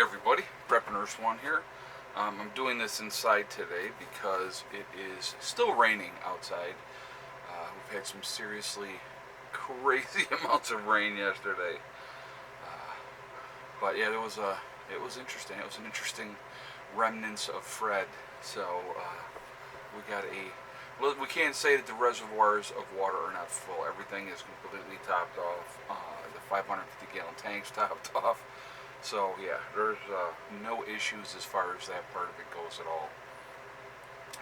everybody, Prep Nurse One here. I'm doing this inside today because it is still raining outside. We've had some seriously crazy amounts of rain yesterday. But yeah, it was interesting. It was an interesting remnants of Fred. So we got well, we can't say that the reservoirs of water are not full. Everything is completely topped off. The 550 gallon tanks topped off. So yeah, there's no issues as far as that part of it goes at all.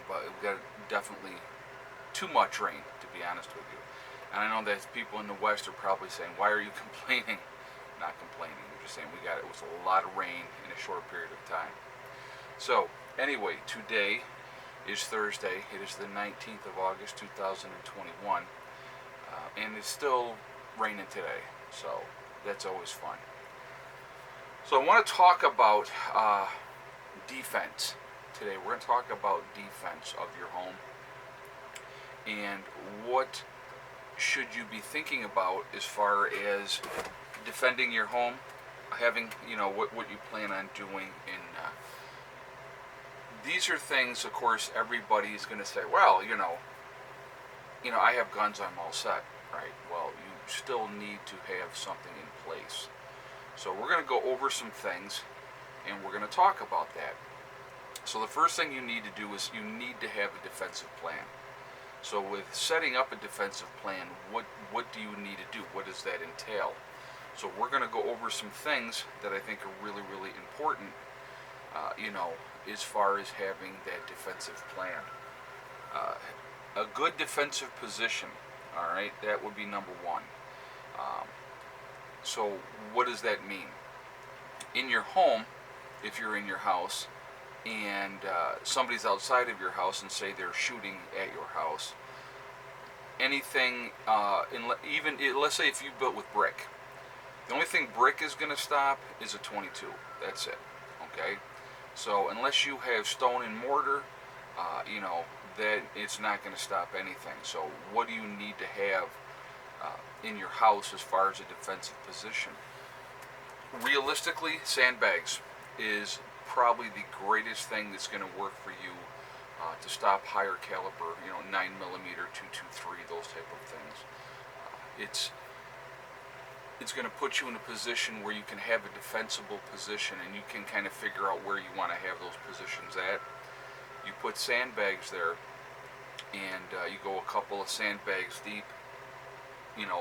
But we got definitely too much rain, to be honest with you. And I know that people in the West are probably saying, "Why are you complaining?" Not complaining. We're just saying it was a lot of rain in a short period of time. So anyway, today is Thursday. It is the 19th of August, 2021, and it's still raining today. So that's always fun. So I want to talk about defense today. We're going to talk about defense of your home and what should you be thinking about as far as defending your home, having, what you plan on doing. These are things, of course, everybody is going to say, well, I have guns, I'm all set, right? Well, you still need to have something in place. So we're going to go over some things, and we're going to talk about that. So the first thing you need to do is you need to have a defensive plan. So with setting up a defensive plan, what do you need to do? What does that entail? So we're going to go over some things that I think are really, really important, as far as having that defensive plan. A good defensive position, all right, that would be number one. So what does that mean? In your home, if you're in your house and somebody's outside of your house and say they're shooting at your house, anything, let's say if you built with brick, the only thing brick is going to stop is a 22. That's it. Okay? So unless you have stone and mortar, that it's not going to stop anything. So what do you need to have in your house as far as a defensive position? Realistically, sandbags is probably the greatest thing that's going to work for you to stop higher caliber, 9mm, 223, those type of things. It's going to put you in a position where you can have a defensible position and you can kind of figure out where you want to have those positions at. You put sandbags there and you go a couple of sandbags deep,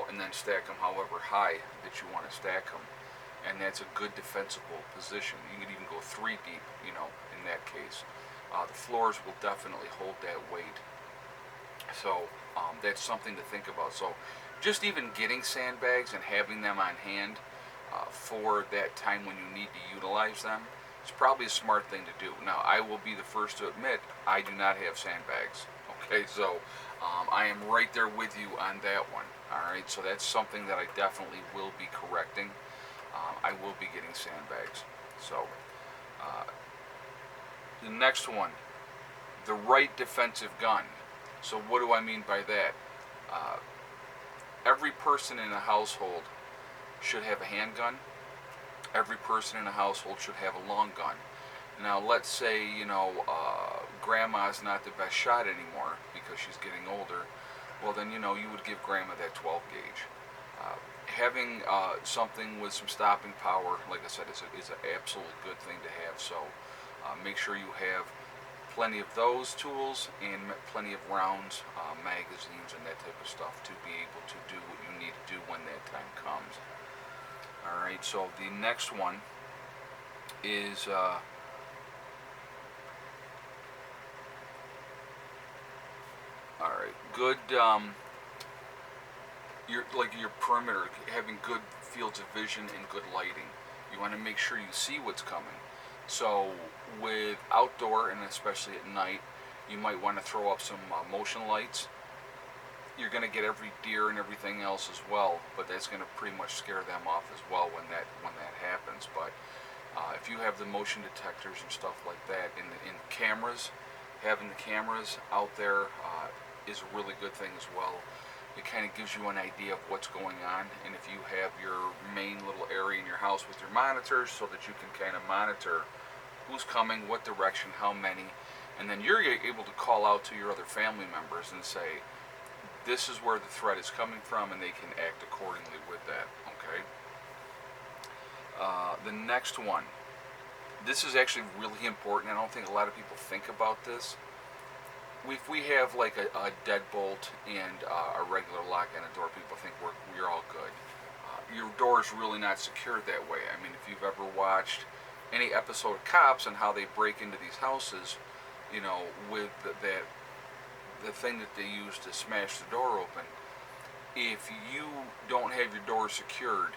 and then stack them however high that you want to stack them. And that's a good defensible position. You can even go 3 deep, in that case. The floors will definitely hold that weight. So that's something to think about. So just even getting sandbags and having them on hand for that time when you need to utilize them is probably a smart thing to do. Now, I will be the first to admit I do not have sandbags. Okay, so I am right there with you on that one. All right, so that's something that I definitely will be correcting. I will be getting sandbags. So the next one, the right defensive gun. So what do I mean by that? Every person in a household should have a handgun. Every person in a household should have a long gun. Now, let's say, grandma's not the best shot anymore because she's getting older. Well, then, you would give grandma that 12 gauge. Having something with some stopping power, like I said, is an absolutely good thing to have. So make sure you have plenty of those tools and plenty of rounds, magazines, and that type of stuff to be able to do what you need to do when that time comes. All right, so the next one is good. Your perimeter, having good fields of vision and good lighting. You want to make sure you see what's coming. So with outdoor, and especially at night, you might want to throw up some motion lights. You're going to get every deer and everything else as well, but that's going to pretty much scare them off as well when that happens. But if you have the motion detectors and stuff like that in cameras, having the cameras out there is a really good thing as well. it kind of gives you an idea of what's going on. And if you have your main little area in your house with your monitors, so that you can kind of monitor who's coming, what direction, how many, and then you're able to call out to your other family members and say, this is where the threat is coming from, and they can act accordingly with that. Okay. The next one. This is actually really important. I don't think a lot of people think about this. If we have like a deadbolt and a regular lock on a door, people think we're all good. Your door is really not secured that way. I mean, if you've ever watched any episode of Cops and how they break into these houses, you know, with the thing that they use to smash the door open, if you don't have your door secured,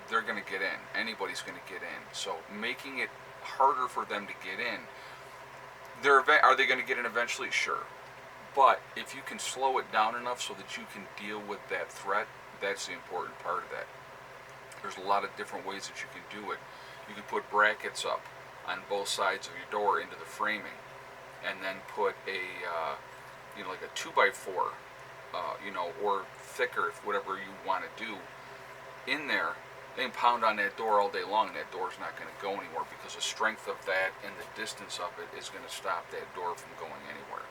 they're going to get in. Anybody's going to get in. So making it harder for them to get in. Are they going to get in eventually? Sure. But if you can slow it down enough so that you can deal with that threat, that's the important part of that. There's a lot of different ways that you can do it. You can put brackets up on both sides of your door into the framing, and then put a, like a 2x4, or thicker, whatever you want to do, in there. They can pound on that door all day long, and that door's not going to go anywhere, because the strength of that and the distance of it is going to stop that door from going anywhere.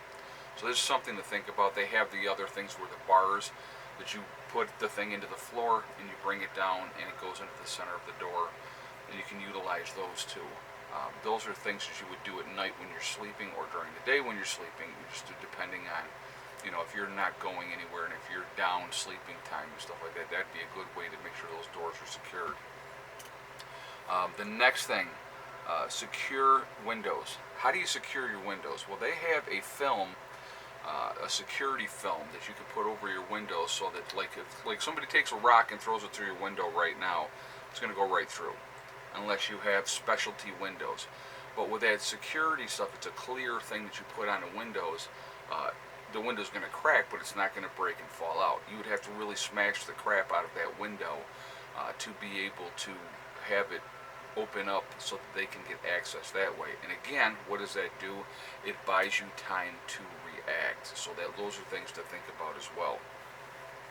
So this is something to think about. They have the other things where the bars that you put the thing into the floor and you bring it down and it goes into the center of the door, and you can utilize those too. Those are things that you would do at night when you're sleeping, or during the day when you're sleeping, just depending on, if you're not going anywhere, and if you're down sleeping time and stuff like that, that'd be a good way to make sure those doors are secured. The next thing, secure windows. How do you secure your windows? Well, they have a film, a security film that you can put over your windows, so that if somebody takes a rock and throws it through your window right now, it's going to go right through, unless you have specialty windows. But with that security stuff, it's a clear thing that you put on the windows. The window's going to crack, but it's not going to break and fall out. You would have to really smash the crap out of that window to be able to have it open up so that they can get access that way. And again, what does that do? It buys you time to react. So those are things to think about as well.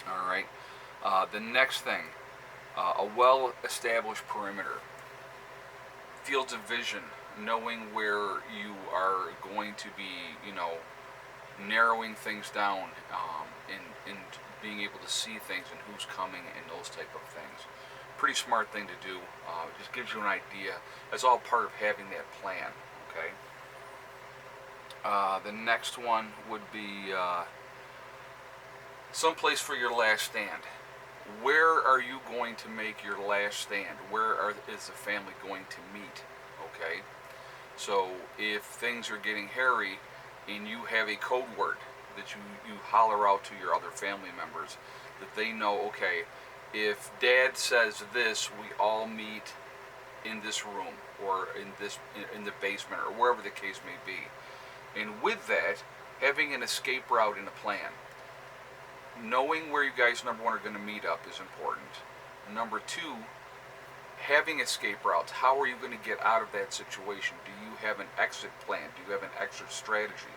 All right. The next thing, a well-established perimeter. Fields of vision, knowing where you are going to be, narrowing things down, and being able to see things and who's coming and those type of things. Pretty smart thing to do. Just gives you an idea. That's all part of having that plan. Okay. The next one would be someplace for your last stand. Where are you going to make your last stand? Is the family going to meet? Okay. So if things are getting hairy, and you have a code word that you holler out to your other family members, that they know, okay, if Dad says this, we all meet in this room, or in the basement, or wherever the case may be. And with that, having an escape route and a plan. Knowing where you guys, number one, are going to meet up is important. Number two, having escape routes. How are you going to get out of that situation? Do you have an exit plan? Do you have an exit strategy?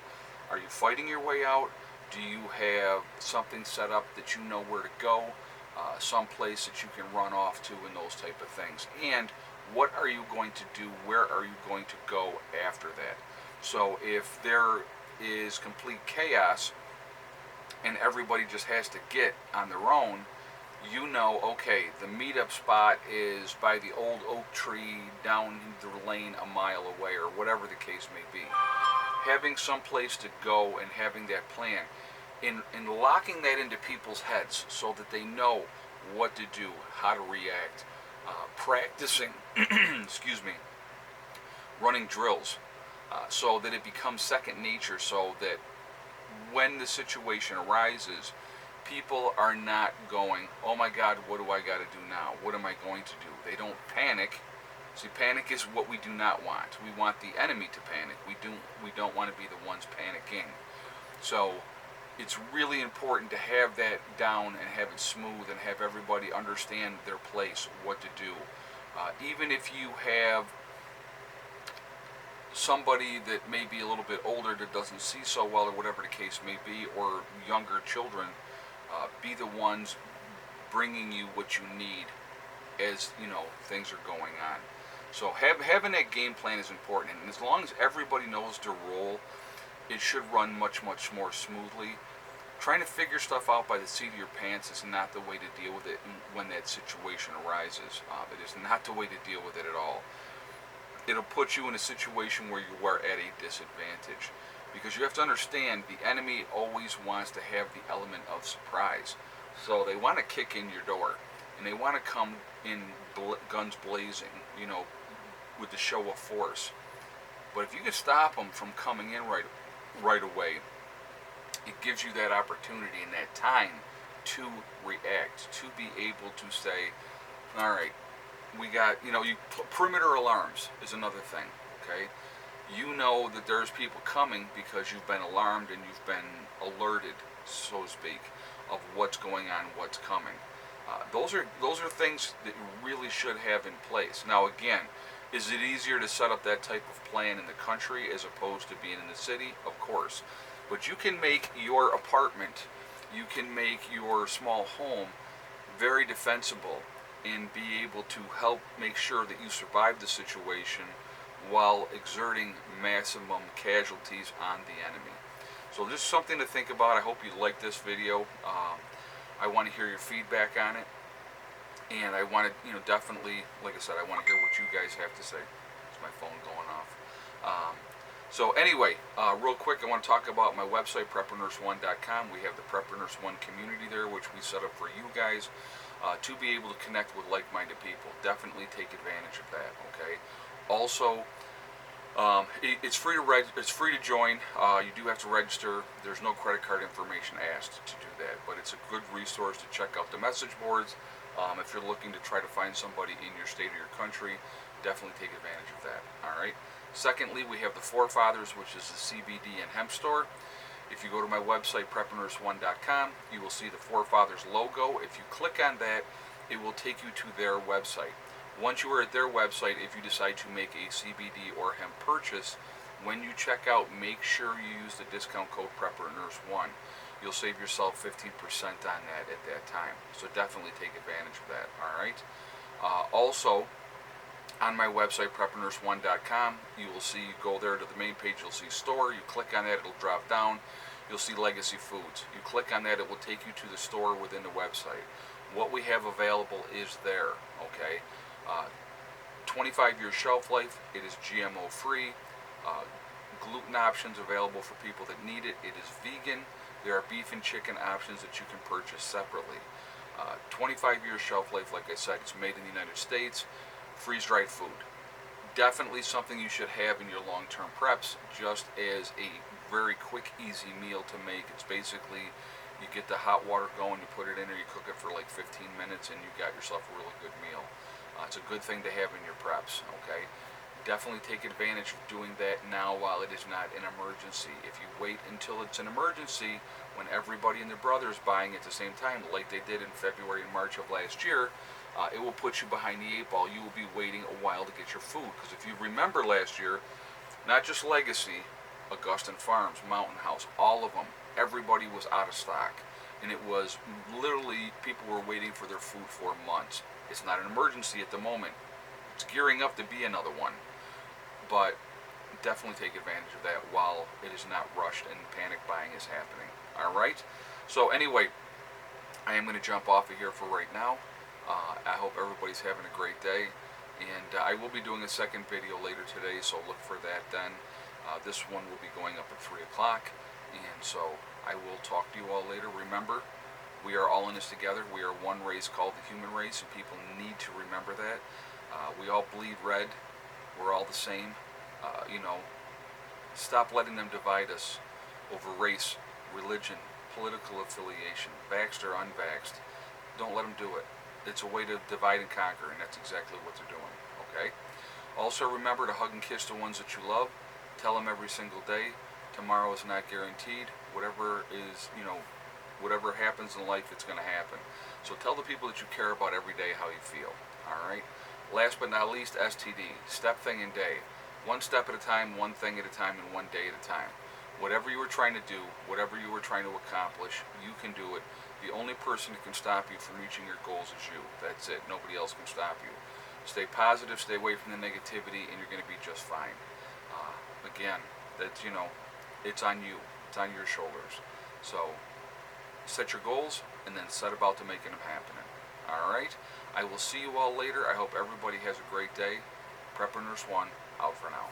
Are you fighting your way out? Do you have something set up that you know where to go? Some place that you can run off to, and those type of things. And what are you going to do? Where are you going to go after that? So if there is complete chaos and everybody just has to get on their own, okay, the meetup spot is by the old oak tree down the lane a mile away, or whatever the case may be. Having some place to go and having that plan, in locking that into people's heads so that they know what to do, how to react, practicing, excuse me, running drills, so that it becomes second nature, so that when the situation arises, people are not going, oh my God, what do I got to do now? What am I going to do? They don't panic. See, panic is what we do not want. We want the enemy to panic. We don't want to be the ones panicking. So it's really important to have that down and have it smooth and have everybody understand their place, what to do. Even if you have somebody that may be a little bit older that doesn't see so well, or whatever the case may be, or younger children, be the ones bringing you what you need as things are going on. So having that game plan is important, and as long as everybody knows their role, it should run much more smoothly. Trying to figure stuff out by the seat of your pants is not the way to deal with it when that situation arises. It is not the way to deal with it at all. It'll put you in a situation where you are at a disadvantage, because you have to understand the enemy always wants to have the element of surprise. So they want to kick in your door, and they want to come in guns blazing, with the show of force. But if you can stop them from coming in right away, it gives you that opportunity and that time to react, to be able to say, all right, we got, perimeter alarms is another thing, okay? You know that there's people coming because you've been alarmed and you've been alerted, so to speak, of what's going on, what's coming. Those are things that you really should have in place. Now, again, is it easier to set up that type of plan in the country as opposed to being in the city? Of course. But you can make your apartment, you can make your small home very defensible and be able to help make sure that you survive the situation while exerting maximum casualties on the enemy. So just something to think about. I hope you like this video. I want to hear your feedback on it, and I want to, definitely, like I said, I want to hear what you guys have to say. It's my phone going off. So anyway, real quick, I want to talk about my website, PrepperNurse1.com. We have the Prepper Nurse 1 community there, which we set up for you guys to be able to connect with like-minded people. Definitely take advantage of that. Okay. Also, it's free to join. You do have to register. There's no credit card information asked to do that, but it's a good resource to check out the message boards. If you're looking to try to find somebody in your state or your country, definitely take advantage of that. All right. Secondly, we have the Forefathers, which is the CBD and hemp store. If you go to my website, PrepperNurse1.com, you will see the Forefathers logo. If you click on that, it will take you to their website. Once you are at their website, if you decide to make a CBD or hemp purchase, when you check out, make sure you use the discount code PrepperNurse1. You'll save yourself 15% on that at that time. So definitely take advantage of that. All right. Also, on my website, PrepperNurse1.com, you will see, you go there to the main page, you'll see store. You click on that, it'll drop down. You'll see Legacy Foods. You click on that, it will take you to the store within the website. What we have available is there. Okay. 25-year shelf life. It is GMO free. Gluten options available for people that need it. It is vegan. There are beef and chicken options that you can purchase separately. 25-year shelf life, like I said, it's made in the United States. Freeze-dried food. Definitely something you should have in your long-term preps, just as a very quick, easy meal to make. It's basically, you get the hot water going, you put it in there, you cook it for like 15 minutes, and you got yourself a really good meal. It's a good thing to have in your preps, okay? Definitely take advantage of doing that now while it is not an emergency. If you wait until it's an emergency, when everybody and their brother is buying at the same time, like they did in February and March of last year, it will put you behind the 8 ball. You will be waiting a while to get your food. Because if you remember last year, not just Legacy, Augustin Farms, Mountain House, all of them, everybody was out of stock. And it was literally, people were waiting for their food for months. It's not an emergency at the moment. It's gearing up to be another one. But definitely take advantage of that while it is not rushed and panic buying is happening. All right? So anyway, I am going to jump off of here for right now. I hope everybody's having a great day. And I will be doing a second video later today, so look for that then. This one will be going up at 3 o'clock. And so I will talk to you all later. Remember, we are all in this together. We are one race called the human race, and people need to remember that. We all bleed red. We're all the same. Stop letting them divide us over race, religion, political affiliation, vaxxed or unvaxxed. Don't let them do it. It's a way to divide and conquer, and that's exactly what they're doing. Okay? Also remember to hug and kiss the ones that you love. Tell them every single day. Tomorrow is not guaranteed. Whatever is, whatever happens in life, it's going to happen. So tell the people that you care about every day how you feel. All right? Last but not least, STD. Step, thing, and day. One step at a time, one thing at a time, and one day at a time. Whatever you were trying to do, whatever you were trying to accomplish, you can do it. The only person that can stop you from reaching your goals is you. That's it. Nobody else can stop you. Stay positive, stay away from the negativity, and you're going to be just fine. Again, that's, it's on you. It's on your shoulders. So, set your goals, and then set about to making them happen. Alright? I will see you all later. I hope everybody has a great day. Prepper Nurse 1, out for now.